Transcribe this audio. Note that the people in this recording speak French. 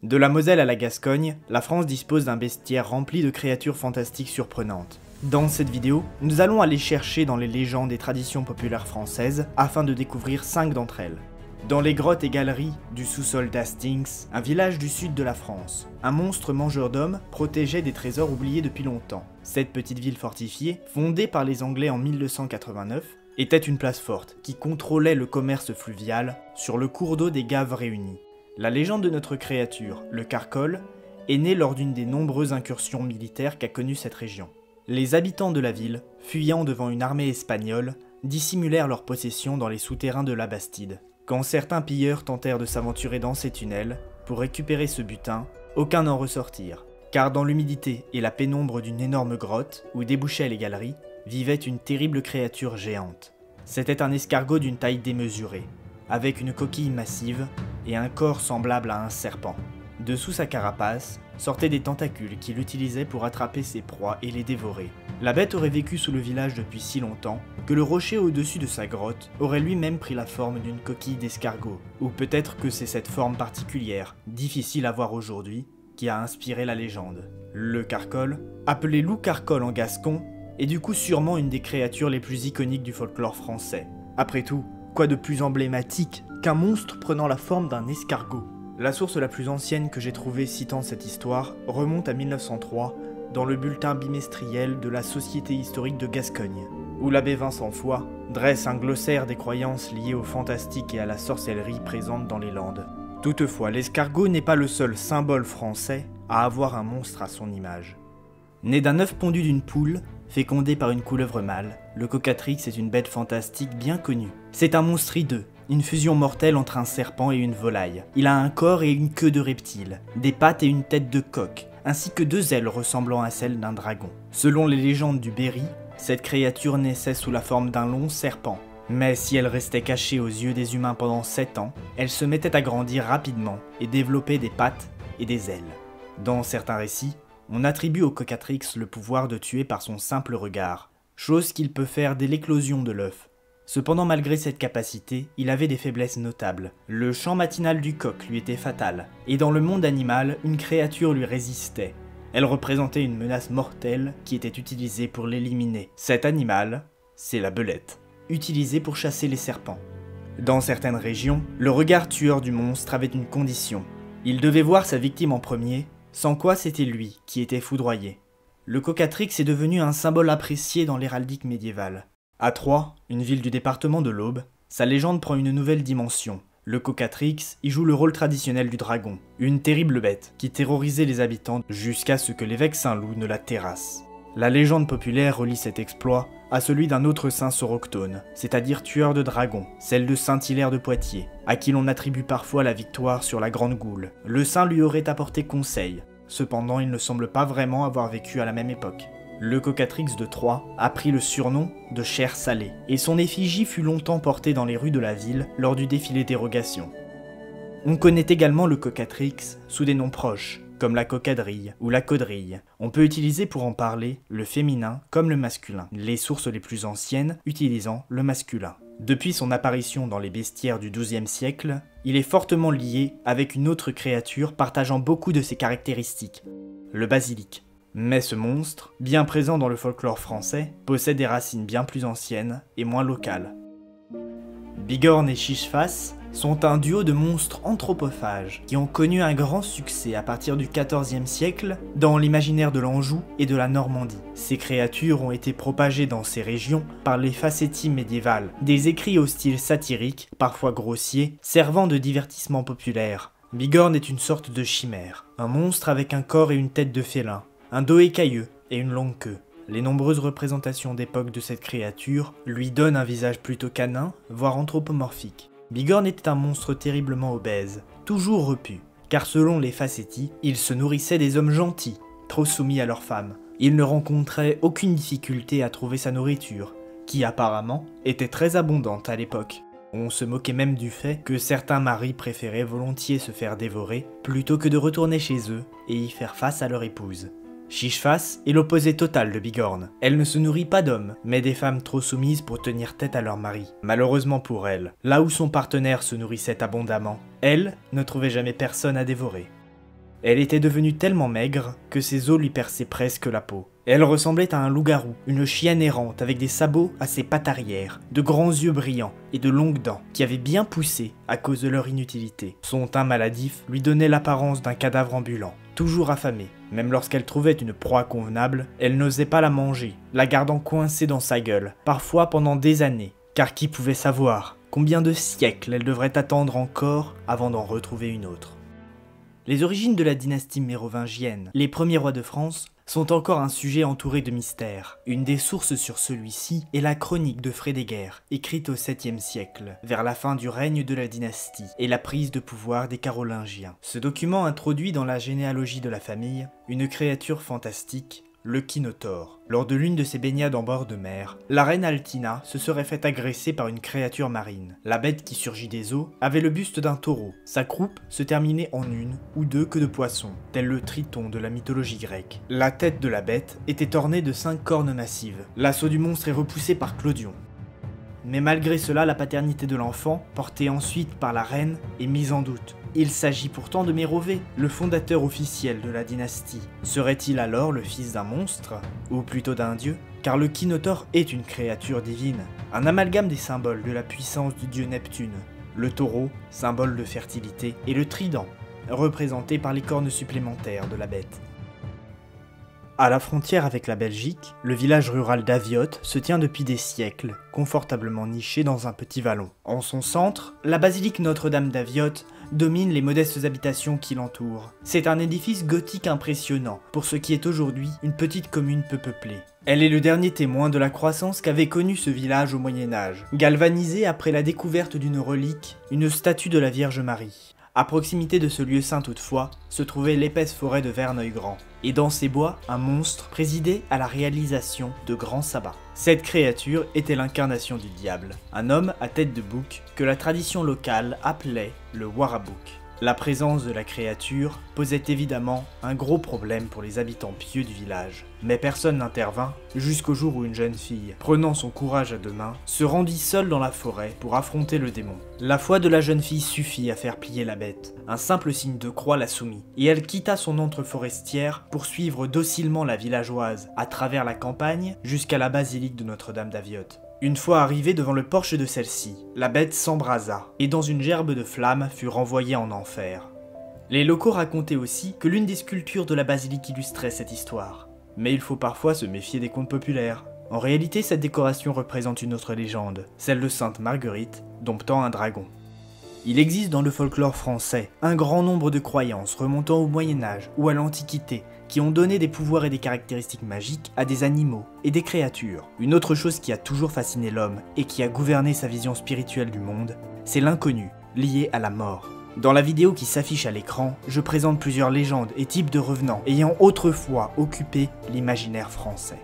De la Moselle à la Gascogne, la France dispose d'un bestiaire rempli de créatures fantastiques surprenantes. Dans cette vidéo, nous allons aller chercher dans les légendes et traditions populaires françaises afin de découvrir 5 d'entre elles. Dans les grottes et galeries du sous-sol d'Hastings, un village du sud de la France, un monstre mangeur d'hommes protégeait des trésors oubliés depuis longtemps. Cette petite ville fortifiée, fondée par les Anglais en 1289, était une place forte qui contrôlait le commerce fluvial sur le cours d'eau des Gaves réunies. La légende de notre créature, le Carcol, est née lors d'une des nombreuses incursions militaires qu'a connue cette région. Les habitants de la ville, fuyant devant une armée espagnole, dissimulèrent leur possession dans les souterrains de la Bastide. Quand certains pilleurs tentèrent de s'aventurer dans ces tunnels pour récupérer ce butin, aucun n'en ressortirent, car dans l'humidité et la pénombre d'une énorme grotte où débouchaient les galeries, vivait une terrible créature géante. C'était un escargot d'une taille démesurée, avec une coquille massive et un corps semblable à un serpent. Dessous sa carapace sortaient des tentacules qu'il utilisait pour attraper ses proies et les dévorer. La bête aurait vécu sous le village depuis si longtemps que le rocher au-dessus de sa grotte aurait lui-même pris la forme d'une coquille d'escargot. Ou peut-être que c'est cette forme particulière, difficile à voir aujourd'hui, qui a inspiré la légende. Le Carcol, appelé loup Carcol en gascon, est du coup sûrement une des créatures les plus iconiques du folklore français. Après tout, quoi de plus emblématique qu'un monstre prenant la forme d'un escargot? La source la plus ancienne que j'ai trouvée citant cette histoire remonte à 1903 dans le bulletin bimestriel de la Société historique de Gascogne, où l'abbé Vincent Foix dresse un glossaire des croyances liées au fantastique et à la sorcellerie présentes dans les Landes. Toutefois, l'escargot n'est pas le seul symbole français à avoir un monstre à son image. Né d'un œuf pondu d'une poule, fécondé par une couleuvre mâle, le Cocatrix est une bête fantastique bien connue. C'est un monstre hideux, une fusion mortelle entre un serpent et une volaille. Il a un corps et une queue de reptile, des pattes et une tête de coq, ainsi que 2 ailes ressemblant à celles d'un dragon. Selon les légendes du Berry, cette créature naissait sous la forme d'un long serpent. Mais si elle restait cachée aux yeux des humains pendant 7 ans, elle se mettait à grandir rapidement et développait des pattes et des ailes. Dans certains récits, on attribue au Cocatrix le pouvoir de tuer par son simple regard, chose qu'il peut faire dès l'éclosion de l'œuf. Cependant, malgré cette capacité, il avait des faiblesses notables. Le chant matinal du coq lui était fatal, et dans le monde animal, une créature lui résistait. Elle représentait une menace mortelle qui était utilisée pour l'éliminer. Cet animal, c'est la belette, utilisée pour chasser les serpents. Dans certaines régions, le regard tueur du monstre avait une condition. Il devait voir sa victime en premier, sans quoi c'était lui qui était foudroyé. Le Cocatrix est devenu un symbole apprécié dans l'héraldique médiévale. À Troyes, une ville du département de l'Aube, sa légende prend une nouvelle dimension. Le Cocatrix y joue le rôle traditionnel du dragon, une terrible bête qui terrorisait les habitants jusqu'à ce que l'évêque Saint-Loup ne la terrasse. La légende populaire relie cet exploit à celui d'un autre saint soroctone, c'est-à-dire tueur de dragons, celle de Saint-Hilaire de Poitiers, à qui l'on attribue parfois la victoire sur la Grande Goule. Le saint lui aurait apporté conseil, cependant il ne semble pas vraiment avoir vécu à la même époque. Le Cocatrix de Troyes a pris le surnom de Chair Salée, et son effigie fut longtemps portée dans les rues de la ville lors du défilé d'érogation. On connaît également le Cocatrix sous des noms proches, comme la cocadrille ou la caudrille. On peut utiliser pour en parler le féminin comme le masculin, les sources les plus anciennes utilisant le masculin. Depuis son apparition dans les bestiaires du XIIe siècle, il est fortement lié avec une autre créature partageant beaucoup de ses caractéristiques, le basilic. Mais ce monstre, bien présent dans le folklore français, possède des racines bien plus anciennes et moins locales. Bigorne et Chicheface sont un duo de monstres anthropophages qui ont connu un grand succès à partir du XIVe siècle dans l'imaginaire de l'Anjou et de la Normandie. Ces créatures ont été propagées dans ces régions par les facéties médiévales, des écrits au style satirique, parfois grossier, servant de divertissement populaire. Bigorne est une sorte de chimère, un monstre avec un corps et une tête de félin, un dos écailleux et une longue queue. Les nombreuses représentations d'époque de cette créature lui donnent un visage plutôt canin, voire anthropomorphique. Bigorne était un monstre terriblement obèse, toujours repu, car selon les facéties, il se nourrissait des hommes gentils, trop soumis à leurs femmes. Il ne rencontrait aucune difficulté à trouver sa nourriture, qui apparemment était très abondante à l'époque. On se moquait même du fait que certains maris préféraient volontiers se faire dévorer plutôt que de retourner chez eux et y faire face à leur épouse. Chicheface est l'opposé total de Bigorne. Elle ne se nourrit pas d'hommes, mais des femmes trop soumises pour tenir tête à leur mari. Malheureusement pour elle, là où son partenaire se nourrissait abondamment, elle ne trouvait jamais personne à dévorer. Elle était devenue tellement maigre que ses os lui perçaient presque la peau. Elle ressemblait à un loup-garou, une chienne errante avec des sabots à ses pattes arrière, de grands yeux brillants et de longues dents qui avaient bien poussé à cause de leur inutilité. Son teint maladif lui donnait l'apparence d'un cadavre ambulant. Toujours affamée, même lorsqu'elle trouvait une proie convenable, elle n'osait pas la manger, la gardant coincée dans sa gueule, parfois pendant des années, car qui pouvait savoir combien de siècles elle devrait attendre encore avant d'en retrouver une autre. Les origines de la dynastie mérovingienne, les premiers rois de France, sont encore un sujet entouré de mystères. Une des sources sur celui-ci est la chronique de Frédéguerre, écrite au 7e siècle, vers la fin du règne de la dynastie et la prise de pouvoir des Carolingiens. Ce document introduit dans la généalogie de la famille une créature fantastique, le Kinotaure. Lors de l'une de ses baignades en bord de mer, la reine Altina se serait fait agresser par une créature marine. La bête qui surgit des eaux avait le buste d'un taureau. Sa croupe se terminait en une ou deux queues de poisson, tel le triton de la mythologie grecque. La tête de la bête était ornée de 5 cornes massives. L'assaut du monstre est repoussé par Clodion. Mais malgré cela, la paternité de l'enfant, portée ensuite par la reine, est mise en doute. Il s'agit pourtant de Mérové, le fondateur officiel de la dynastie. Serait-il alors le fils d'un monstre, ou plutôt d'un dieu? Car le Kinotaure est une créature divine, un amalgame des symboles de la puissance du dieu Neptune. Le taureau, symbole de fertilité, et le trident, représenté par les cornes supplémentaires de la bête. À la frontière avec la Belgique, le village rural d'Aviotte se tient depuis des siècles, confortablement niché dans un petit vallon. En son centre, la basilique Notre-Dame d'Aviotte domine les modestes habitations qui l'entourent. C'est un édifice gothique impressionnant, pour ce qui est aujourd'hui une petite commune peu peuplée. Elle est le dernier témoin de la croissance qu'avait connue ce village au Moyen-Âge, galvanisé après la découverte d'une relique, une statue de la Vierge Marie. À proximité de ce lieu saint toutefois, se trouvait l'épaisse forêt de Verneuil-Grand, et dans ces bois, un monstre présidait à la réalisation de grands sabbats. Cette créature était l'incarnation du diable, un homme à tête de bouc que la tradition locale appelait le Warabouk. La présence de la créature posait évidemment un gros problème pour les habitants pieux du village. Mais personne n'intervint jusqu'au jour où une jeune fille, prenant son courage à deux mains, se rendit seule dans la forêt pour affronter le démon. La foi de la jeune fille suffit à faire plier la bête. Un simple signe de croix la soumit, et elle quitta son antre forestière pour suivre docilement la villageoise à travers la campagne jusqu'à la basilique de Notre-Dame d'Aviotte. Une fois arrivée devant le porche de celle-ci, la bête s'embrasa, et dans une gerbe de flammes fut renvoyée en enfer. Les locaux racontaient aussi que l'une des sculptures de la basilique illustrait cette histoire. Mais il faut parfois se méfier des contes populaires. En réalité, cette décoration représente une autre légende, celle de Sainte Marguerite, domptant un dragon. Il existe dans le folklore français un grand nombre de croyances remontant au Moyen-Âge ou à l'Antiquité qui ont donné des pouvoirs et des caractéristiques magiques à des animaux et des créatures. Une autre chose qui a toujours fasciné l'homme et qui a gouverné sa vision spirituelle du monde, c'est l'inconnu, lié à la mort. Dans la vidéo qui s'affiche à l'écran, je présente plusieurs légendes et types de revenants ayant autrefois occupé l'imaginaire français.